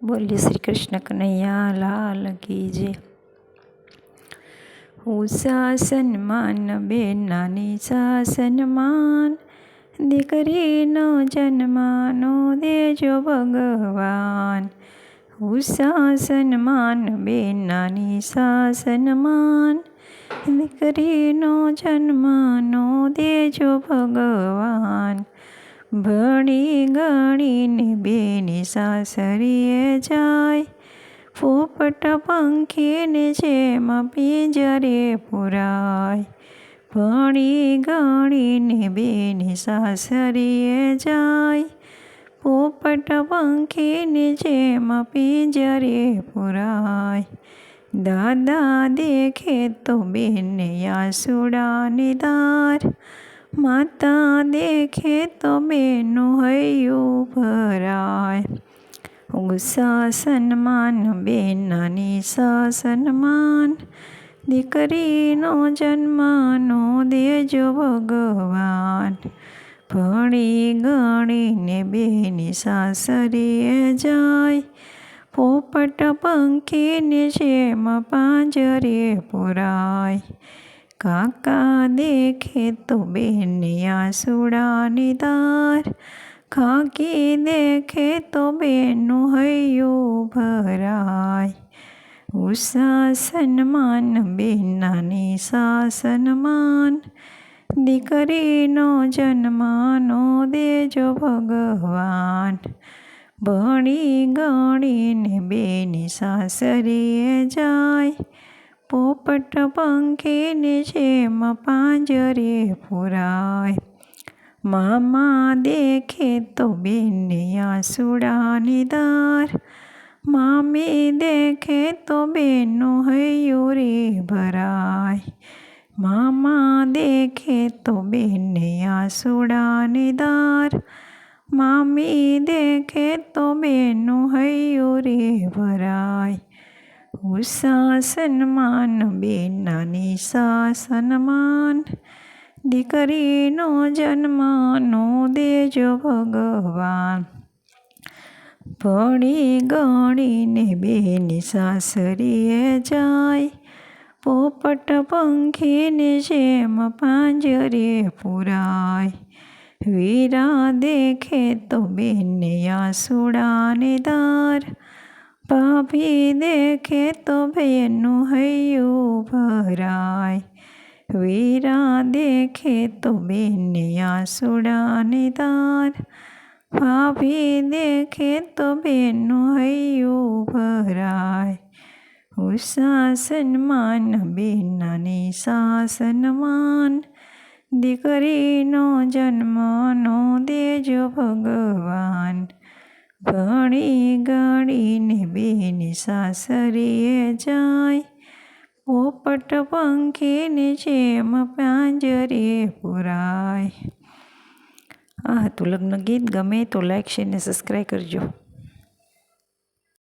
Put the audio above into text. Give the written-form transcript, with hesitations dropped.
बोलिए श्री कृष्ण कन्हैया लाल की जय। ઉષા સન્માન બેનાની સા સન્માન, દીકરીનો જન્માનો દેજો ભગવાન. ઉષા સન્માન બેનાની સા સન્માન, દીકરીનો જન્માનો દેજો ભગવાન. ભણી ગણીને બેની સાસરીએ જાય, પોપટ પંખીને જેમ પિંજરે પુરાય. ભણી ગણીને બેની સાસરીએ જાય, પોપટ પંખીને જેમ પિંજરે પુરાય. દાદા દેખે તો બેને આંસુડાની ધાર, માતા દેખે તો બેનું હૈયું ભરાય. ઉષા સન્માન બેનાની સા સન્માન, દીકરીનો જન્માનો દેજો ભગવાન. ભણી ગણીને બેની સાસરીએ જાય, પોપટ પંખીને જેમ પાંજરે પુરાય. કાકા દેખે તો બેને આંસુડાની ધાર, કાકી દેખે તો બેનું હૈયું ભરાય. ઉષા સન્માન બેનાની સા સન્માન, દીકરીનો જન્માનો દેજો ભગવાન. ભણી ગણીને બેની સાસરીએ જાય, પોપટ પંખીને જેમ પાંજરે પુરાય. મામા દેખે તો બેને આંસુડાની ધાર, મામી દેખે તો બેનું હૈયું રે ભરાય. મામા દેખે તો બેને આંસુડાની ધાર, મામી દેખે તો બેનું હૈયું રે ભરાય. ઉષા સન્માન બેનાની સા સન્માન, દીકરીનો જન્માનો દેજો ભગવાન. ભણી ગણીને બેની સાસરીએ જાય, પોપટ પંખીને જેમ પાંજરે પુરાય. વીરા દેખે તો બેને આંસુડાની ધાર, ભાભી દેખે તો બેનું હૈયું ભરાય. વીરા દેખે તો બેને આંસુડાની ધાર, ભાભી દેખે તો બેનું હૈયું ભરાય. ઉષા સન્માન બેનાની સા સન્માન, દીકરીનો જન્મનો દેજો ભગવાન. ભણી ગણીને બેની સાસરીએ જાય, પોપટ પંખીને જેમ પાંજરે પુરાય. આ હતું લગ્ન ગીત. ગમે તો લાઈક શેર ને સબસ્ક્રાઈબ કરજો.